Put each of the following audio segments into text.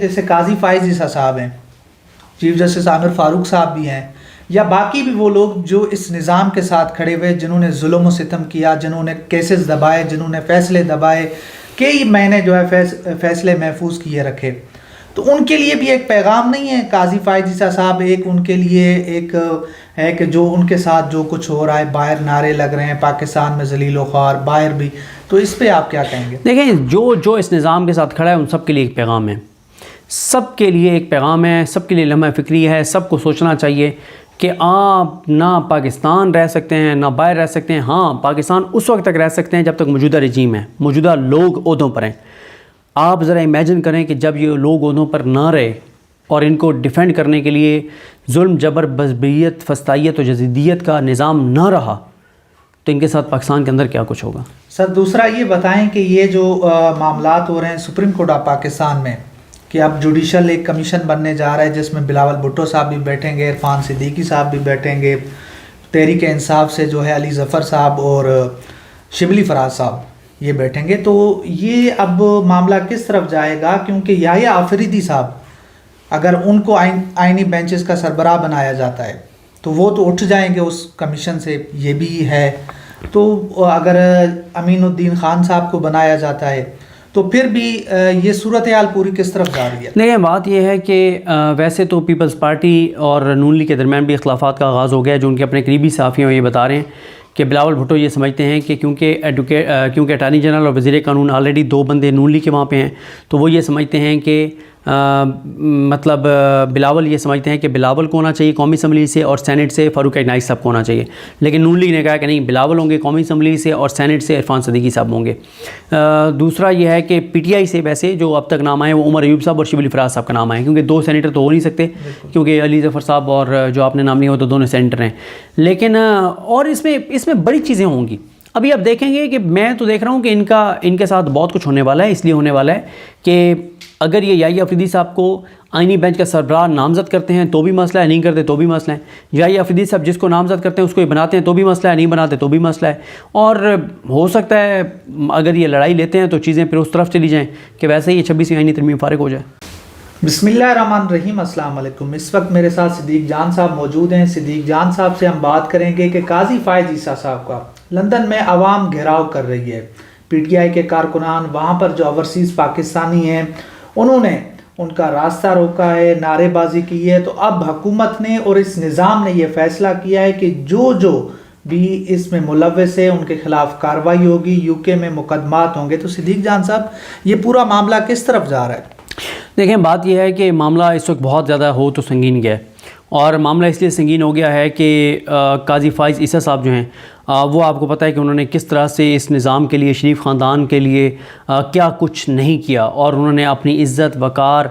جیسے قاضی فائز عیسیٰ صاحب ہیں، چیف جسٹس عامر فاروق صاحب بھی ہیں، یا باقی بھی وہ لوگ جو اس نظام کے ساتھ کھڑے ہوئے، جنہوں نے ظلم و ستم کیا، جنہوں نے کیسز دبائے، جنہوں نے فیصلے دبائے، کئی مہینے جو ہے فیصلے محفوظ کیے رکھے، تو ان کے لیے بھی ایک پیغام نہیں ہے قاضی فائز عیسیٰ صاحب؟ ایک ان کے لیے ایک ہے کہ جو ان کے ساتھ جو کچھ ہو رہا ہے، باہر نعرے لگ رہے ہیں پاکستان میں ذلیل و خوار، باہر بھی، تو اس پہ آپ کیا کہیں گے؟ دیکھیں، جو اس نظام کے ساتھ کھڑا ہے ان سب کے لیے ایک پیغام ہے، سب کے لیے ایک پیغام ہے، سب کے لیے لمحہ فکری ہے۔ سب کو سوچنا چاہیے کہ آپ نہ پاکستان رہ سکتے ہیں نہ باہر رہ سکتے ہیں۔ ہاں، پاکستان اس وقت تک رہ سکتے ہیں جب تک موجودہ رجیم ہے، موجودہ لوگ عہدوں پر ہیں۔ آپ ذرا امیجن کریں کہ جب یہ لوگ عہدوں پر نہ رہے اور ان کو ڈیفینڈ کرنے کے لیے ظلم، جبر، بزبیت، فسطائیت و جزیدیت کا نظام نہ رہا تو ان کے ساتھ پاکستان کے اندر کیا کچھ ہوگا؟ سر، دوسرا یہ بتائیں کہ یہ جو معاملات ہو رہے ہیں سپریم کورٹ آف پاکستان میں، کہ اب جوڈیشل ایک کمیشن بننے جا رہا ہے جس میں بلاول بھٹو صاحب بھی بیٹھیں گے، عرفان صدیقی صاحب بھی بیٹھیں گے، تحریک انصاف سے جو ہے علی ظفر صاحب اور شبلی فراز صاحب یہ بیٹھیں گے، تو یہ اب معاملہ کس طرف جائے گا؟ کیونکہ یحییٰ آفریدی صاحب اگر ان کو آئینی بینچز کا سربراہ بنایا جاتا ہے تو وہ تو اٹھ جائیں گے اس کمیشن سے، یہ بھی ہے۔ تو اگر امین الدین خان صاحب کو بنایا جاتا ہے تو پھر بھی یہ صورتحال پوری کس طرف جا رہی ہے؟ نہیں، بات یہ ہے کہ ویسے تو پیپلز پارٹی اور نون لیگ کے درمیان بھی اختلافات کا آغاز ہو گیا، جو ان کے اپنے قریبی صحافی ہیں یہ بتا رہے ہیں کہ بلاول بھٹو یہ سمجھتے ہیں کہ کیونکہ اٹارنی جنرل اور وزیر قانون آلریڈی دو بندے نون لیگ کے وہاں پہ ہیں، تو وہ یہ سمجھتے ہیں کہ مطلب بلاول یہ سمجھتے ہیں کہ بلاول کو ہونا چاہیے قومی اسمبلی سے، اور سینٹ سے فاروق اجنائی صاحب کو ہونا چاہیے۔ لیکن نون لیگ نے کہا کہ نہیں، بلاول ہوں گے قومی اسمبلی سے، اور سینٹ سے عرفان صدیقی صاحب ہوں گے۔ دوسرا یہ ہے کہ پی ٹی آئی سے ویسے جو اب تک نام آئے وہ عمر ایوب صاحب اور شبلی فراز صاحب کا نام آئے، کیونکہ دو سینیٹر تو ہو نہیں سکتے، کیونکہ علی ظفر صاحب اور جو آپ نے نام لیا وہ تو دونوں سینیٹر ہیں۔ لیکن اور اس میں بڑی چیزیں ہوں گی۔ ابھی آپ دیکھیں گے کہ میں تو دیکھ رہا ہوں کہ ان کے ساتھ بہت کچھ ہونے والا ہے، اس لیے ہونے والا ہے کہ اگر یہ یحییٰ آفریدی صاحب کو آئینی بینچ کا سربراہ نامزد کرتے ہیں تو بھی مسئلہ ہے، نہیں کرتے تو بھی مسئلہ ہے۔ یحییٰ آفریدی صاحب جس کو نامزد کرتے ہیں اس کو یہ بناتے ہیں تو بھی مسئلہ ہے، نہیں بناتے تو بھی مسئلہ ہے۔ اور ہو سکتا ہے اگر یہ لڑائی لیتے ہیں تو چیزیں پھر اس طرف چلی جائیں کہ ویسے ہی 26ویں آئینی ترمیم فارغ ہو جائے۔ بسم اللہ الرحمن الرحیم۔ السلام علیکم۔ اس وقت میرے ساتھ صدیق جان صاحب موجود ہیں۔ صدیق جان صاحب سے ہم بات کریں گے کہ قاضی فائز عیسیٰ صاحب کا لندن میں عوام گھیراؤ کر رہی ہے، پی ٹی آئی کے کارکنان، وہاں پر جو اوورسیز پاکستانی ہیں انہوں نے ان کا راستہ روکا ہے، نعرے بازی کی ہے۔ تو اب حکومت نے اور اس نظام نے یہ فیصلہ کیا ہے کہ جو بھی اس میں ملوث ہے ان کے خلاف کارروائی ہوگی، یو کے میں مقدمات ہوں گے۔ تو صدیق جان صاحب، یہ پورا معاملہ کس طرف جا رہا ہے؟ دیکھیں، بات یہ ہے کہ معاملہ اس وقت بہت زیادہ ہو تو سنگین گیا ہے، اور معاملہ اس لیے سنگین ہو گیا ہے کہ قاضی فائز عیسیٰ صاحب جو ہیں وہ آپ کو پتہ ہے کہ انہوں نے کس طرح سے اس نظام کے لیے، شریف خاندان کے لیے کیا کچھ نہیں کیا، اور انہوں نے اپنی عزت، وقار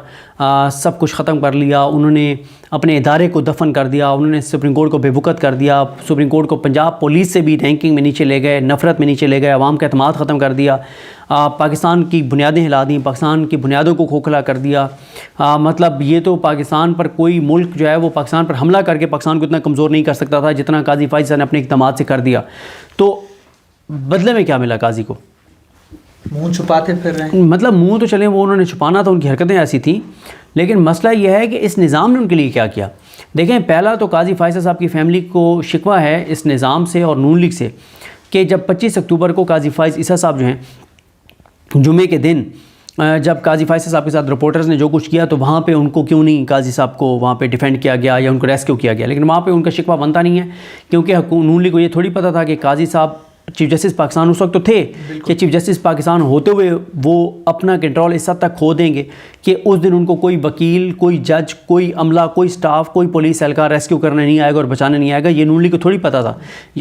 سب کچھ ختم کر لیا۔ انہوں نے اپنے ادارے کو دفن کر دیا، انہوں نے سپریم کورٹ کو بے وقت کر دیا، سپریم کورٹ کو پنجاب پولیس سے بھی رینکنگ میں نیچے لے گئے، نفرت میں نیچے لے گئے، عوام کا اعتماد ختم کر دیا، پاکستان کی بنیادیں ہلا دیں، پاکستان کی بنیادوں کو کھوکھلا کر دیا۔ مطلب یہ تو پاکستان پر کوئی ملک جو ہے وہ پاکستان پر حملہ کر کے پاکستان کو اتنا کمزور نہیں کر سکتا تھا جتنا قاضی فائز نے اپنے اقدامات سے کر دیا۔ تو بدلے میں کیا ملا قاضی کو؟ منہ چھپاتے پھر رہے ہیں۔ مطلب منہ تو چلیں وہ انہوں نے چھپانا تھا، ان کی حرکتیں ایسی تھیں، لیکن مسئلہ یہ ہے کہ اس نظام نے ان کے لیے کیا کیا۔ دیکھیں، پہلا تو قاضی فائز صاحب کی فیملی کو شکوہ ہے اس نظام سے اور نون لیگ سے کہ جب 25 اکتوبر کو قاضی فائز عیسیٰ صاحب جو ہیں جمعے کے دن جب قاضی فائز صاحب کے ساتھ رپورٹرز نے جو کچھ کیا تو وہاں پہ ان کو کیوں نہیں قاضی صاحب کو وہاں پہ ڈیفینڈ کیا گیا یا ان کو ریسکیو کیا گیا، لیکن وہاں پہ ان کا شکوہ بنتا نہیں ہے، کیونکہ نون لیگ کو یہ تھوڑی پتہ تھا کہ قاضی صاحب چیف جسٹس پاکستان اس وقت تو تھے کہ چیف جسٹس پاکستان ہوتے ہوئے وہ اپنا کنٹرول اس حد تک کھو دیں گے کہ اس دن ان کو کوئی وکیل، کوئی جج، کوئی عملہ، کوئی سٹاف، کوئی پولیس اہلکار ریسکیو کرنے نہیں آئے گا اور بچانے نہیں آئے گا۔ یہ نون لیگ کو تھوڑی پتہ تھا۔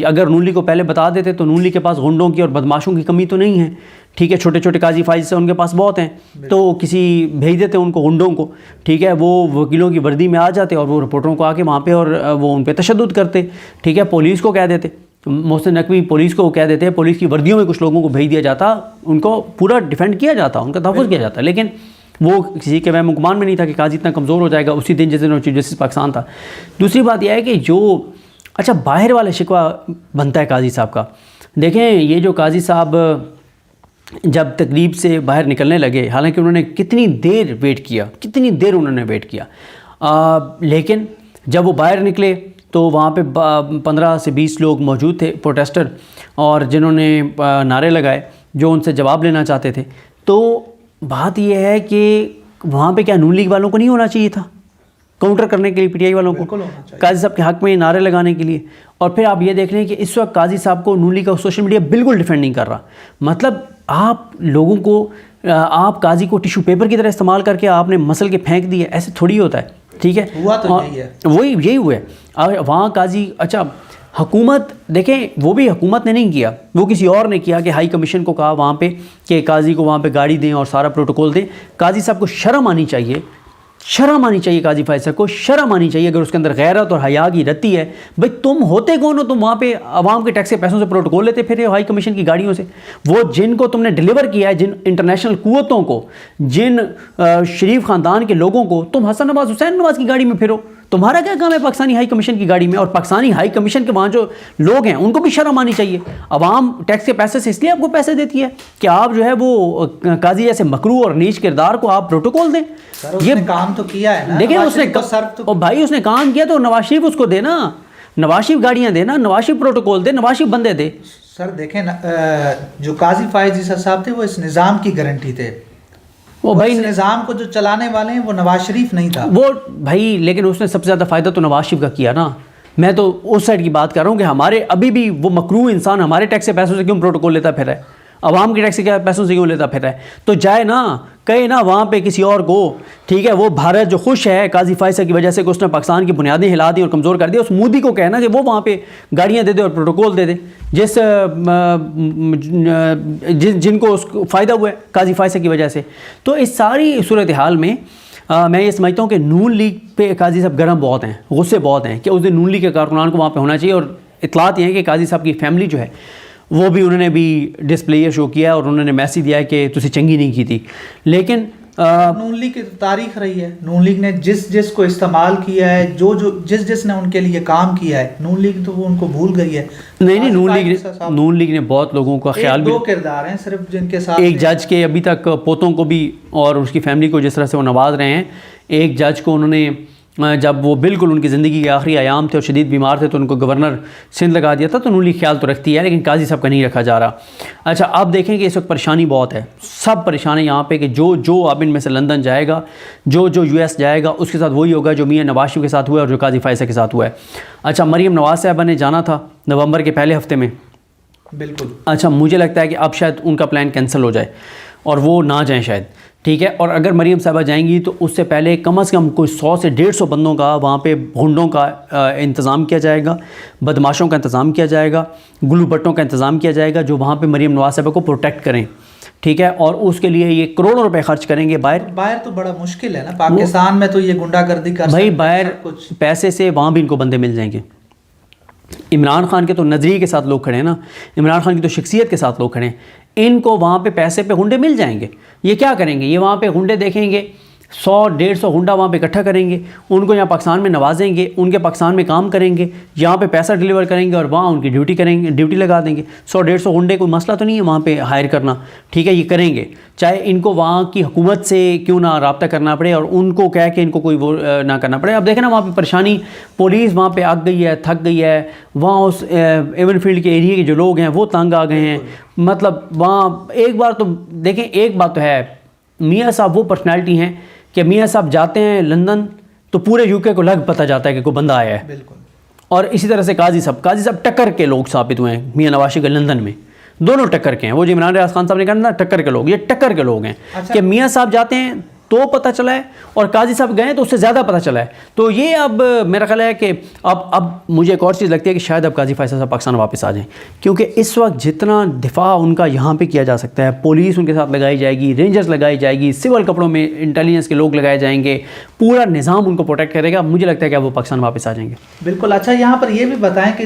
اگر نون لیگ کو پہلے بتا دیتے تو نون لیگ کے پاس غنڈوں کی اور بدماشوں کی کمی تو نہیں ہے، ٹھیک ہے، چھوٹے چھوٹے قاضی فائز سے ان کے پاس بہت ہیں، تو کسی بھیج دیتے ان کو غنڈوں کو، ٹھیک ہے، وہ وکیلوں کی وردی میں آ جاتے اور وہ رپورٹروں کو آ کے وہاں پہ اور وہ ان پہ تشدد کرتے، ٹھیک ہے، پولیس کو کہہ دیتے، محسن نقوی پولیس کو کہہ دیتے ہیں، پولیس کی وردیوں میں کچھ لوگوں کو بھیج دیا جاتا، ان کو پورا ڈیفینڈ کیا جاتا، ان کا تحفظ کیا جاتا، لیکن وہ کسی کے وہم گمان میں نہیں تھا کہ قاضی اتنا کمزور ہو جائے گا اسی دن جس دن وہ چیف جسٹس پاکستان تھا۔ دوسری بات یہ ہے کہ جو باہر والا شکوہ بنتا ہے قاضی صاحب کا، دیکھیں یہ جو قاضی صاحب جب تقریب سے باہر نکلنے لگے، حالانکہ انہوں نے کتنی دیر ویٹ کیا، کتنی دیر انہوں نے ویٹ کیا، لیکن جب وہ باہر نکلے تو وہاں پہ 15 سے 20 لوگ موجود تھے پروٹیسٹر، اور جنہوں نے نعرے لگائے جو ان سے جواب لینا چاہتے تھے. تو بات یہ ہے کہ وہاں پہ کیا نون لیگ والوں کو نہیں ہونا چاہیے تھا کاؤنٹر کرنے کے لیے پی ٹی آئی والوں کو، قاضی صاحب کے حق میں نعرے لگانے کے لیے؟ اور پھر آپ یہ دیکھ لیں کہ اس وقت قاضی صاحب کو نون لیگ کا سوشل میڈیا بالکل ڈیفینڈ نہیں کر رہا. مطلب آپ لوگوں کو، آپ قاضی کو ٹیشو پیپر کی طرح استعمال کر کے آپ نے مسل کے پھینک دیے، ایسے تھوڑی ہوتا ہے. ٹھیک ہے، ہوا تو یہی ہے، وہی یہی ہوا ہے. وہاں قاضی، اچھا حکومت دیکھیں، وہ بھی حکومت نے نہیں کیا، وہ کسی اور نے کیا کہ ہائی کمیشن کو کہا وہاں پہ کہ قاضی کو وہاں پہ گاڑی دیں اور سارا پروٹوکول دیں. قاضی صاحب کو شرم آنی چاہیے، شرم آنی چاہیے، قاضی فائز صاحب کو شرم آنی چاہیے. اگر اس کے اندر غیرت اور حیا کی رتی ہے، بھائی تم ہوتے کون ہو؟ تم وہاں پہ عوام کے ٹیکس کے پیسوں سے پروٹوکول لیتے پھر ہائی کمیشن کی گاڑیوں سے. وہ جن کو تم نے ڈیلیور کیا ہے، جن انٹرنیشنل قوتوں کو، جن شریف خاندان کے لوگوں کو، تم حسن نواز، حسین نواز کی گاڑی میں پھرو. تمہارا کیا کام ہے پاکستانی ہائی کمیشن کی گاڑی میں؟ اور پاکستانی ہائی کمیشن کے وہاں جو لوگ ہیں ان کو بھی شرم آنی چاہیے. عوام ٹیکس کے پیسے سے اس لیے آپ کو پیسے دیتی ہے کہ آپ جو ہے وہ قاضی جیسے مکروہ اور نیچ کردار کو آپ پروٹوکول دیں. یہ کام تو کیا ہے نا، دیکھیں اس نے، بھائی اس نے کام کیا تو نواز شریف اس کو دے نا، نواز شریف گاڑیاں دے نا، نواز شریف پروٹوکول دے، نواز شریف بندے دے. سر دیکھیں نا، جو قاضی فائز عیسیٰ صاحب تھے وہ اس نظام کی گارنٹی تھے. وہ بھائی نظام کو جو چلانے والے ہیں وہ نواز شریف نہیں تھا وہ بھائی، لیکن اس نے سب سے زیادہ فائدہ تو نواز شریف کا کیا نا. میں تو اس سائڈ کی بات کر رہا ہوں کہ ہمارے ابھی بھی وہ مکروہ انسان ہمارے ٹیکس کے پیسوں سے کیوں پروٹوکول لیتا پھر ہے، عوام کے ٹیکس کے پیسوں سے کیوں لیتا پھر ہے؟ تو جائے نا، کہے نا وہاں پہ کسی اور کو. ٹھیک ہے، وہ بھارت جو خوش ہے قاضی فائز کی وجہ سے کہ اس نے پاکستان کی بنیادیں ہلا دی اور کمزور کر دی، اس مودی کو کہنا کہ وہ وہاں پہ گاڑیاں دے دے اور پروٹوکول دے دے جن کو اس کو فائدہ ہوا ہے قاضی فائز کی وجہ سے. تو اس ساری صورتحال میں میں یہ سمجھتا ہوں کہ نون لیگ پہ قاضی صاحب گرم بہت ہیں، غصے بہت ہیں کہ اس دن نون لیگ کے کارکنان کو وہاں پہ ہونا چاہیے. اور اطلاعات یہ ہیں کہ قاضی صاحب کی فیملی جو ہے وہ بھی انہوں نے بھی ڈسپلے شو کیا اور انہوں نے میسیج دیا ہے کہ تسی چنگی نہیں کی تھی. لیکن نون لیگ کی تاریخ رہی ہے، نون لیگ نے جس کو استعمال کیا ہے، جس نے ان کے لیے کام کیا ہے، نون لیگ تو وہ ان کو بھول گئی ہے. نہیں، نون لیگ نے بہت لوگوں کا خیال بھی، 2 کردار ہیں صرف جن کے ساتھ، ایک جج کے ابھی تک پوتوں کو بھی اور اس کی فیملی کو جس طرح سے وہ نواز رہے ہیں. ایک جج کو انہوں نے جب وہ بالکل ان کی زندگی کے آخری ایام تھے اور شدید بیمار تھے تو ان کو گورنر سندھ لگا دیا تھا. تو انہوں نے خیال تو رکھتی ہے لیکن قاضی صاحب کا نہیں رکھا جا رہا. اچھا آپ دیکھیں کہ اس وقت پریشانی بہت ہے، سب پریشان ہیں یہاں پہ کہ جو اب ان میں سے لندن جائے گا، جو یو ایس جائے گا، اس کے ساتھ وہی ہوگا جو میاں نواز شریف کے ساتھ ہوا ہے اور جو قاضی فائز کے ساتھ ہوا ہے. اچھا مریم نواز صاحبہ نے جانا تھا نومبر کے پہلے ہفتے میں، بالکل. اچھا مجھے لگتا ہے کہ اب شاید ان کا پلان کینسل ہو جائے اور وہ نہ جائیں شاید. ٹھیک ہے، اور اگر مریم صاحبہ جائیں گی تو اس سے پہلے کم از کم کوئی 100 سے 150 بندوں کا وہاں پہ غنڈوں کا انتظام کیا جائے گا، بدماشوں کا انتظام کیا جائے گا، گلو بٹوں کا انتظام کیا جائے گا جو وہاں پہ مریم نواز صاحبہ کو پروٹیکٹ کریں. ٹھیک ہے، اور اس کے لیے یہ کروڑوں روپے خرچ کریں گے. باہر تو بڑا مشکل ہے نا، پاکستان میں تو یہ گنڈا گردی کر بھائی باہر پیسے سے وہاں بھی ان کو بندے مل جائیں گے. عمران خان کے تو نظریے کے ساتھ لوگ کھڑے ہیں نا، عمران خان کی تو شخصیت کے ساتھ لوگ کھڑے ہیں. ان کو وہاں پہ پیسے پہ غنڈے مل جائیں گے. یہ کیا کریں گے؟ یہ وہاں پہ غنڈے دیکھیں گے، 100-150 غنڈا وہاں پہ اکٹھا کریں گے، ان کو یہاں پاکستان میں نوازیں گے، ان کے پاکستان میں کام کریں گے، یہاں پہ پیسہ ڈیلیور کریں گے اور وہاں ان کی ڈیوٹی لگا دیں گے. 100-150 غنڈے کوئی مسئلہ تو نہیں ہے وہاں پہ ہائر کرنا. ٹھیک ہے، یہ کریں گے چاہے ان کو وہاں کی حکومت سے کیوں نہ رابطہ کرنا پڑے اور ان کو کہہ کے ان کو کوئی وہ نہ کرنا پڑے. اب دیکھیں نا وہاں پہ پریشانی، پولیس وہاں پہ آگ گئی ہے، تھک گئی ہے. وہاں اس ایون فیلڈ کے ایریے کے جو لوگ ہیں وہ تنگ آ گئے ہیں. مطلب وہاں ایک بار تو دیکھیں، ایک بات تو ہے، میاں صاحب وہ پرسنالٹی ہیں کہ میاں صاحب جاتے ہیں لندن تو پورے یو کے کو لگ پتہ جاتا ہے کہ کوئی بندہ آیا ہے. بالکل. اور اسی طرح سے قاضی صاحب ٹکر کے لوگ ثابت ہوئے ہیں میاں نواز شریف کے لندن میں. دونوں ٹکر کے ہیں. وہ جو عمران ریاض خان صاحب نے کہا نا ٹکر کے لوگ، یہ ٹکر کے لوگ ہیں. کہ میاں صاحب جاتے ہیں تو پتہ چلا ہے اور قاضی صاحب گئے تو اس سے زیادہ پتہ چلا ہے. تو یہ اب میرا خیال ہے کہ اب مجھے ایک اور چیز لگتی ہے کہ شاید اب قاضی فائز صاحب پاکستان واپس آ جائیں، کیونکہ اس وقت جتنا دفاع ان کا یہاں پہ کیا جا سکتا ہے، پولیس ان کے ساتھ لگائی جائے گی، رینجرز لگائی جائے گی، سول کپڑوں میں انٹیلیجنس کے لوگ لگائے جائیں گے، پورا نظام ان کو پروٹیکٹ کرے گا. مجھے لگتا ہے کہ اب وہ پاکستان واپس آ جائیں گے. بالکل. اچھا یہاں پر یہ بھی بتائیں کہ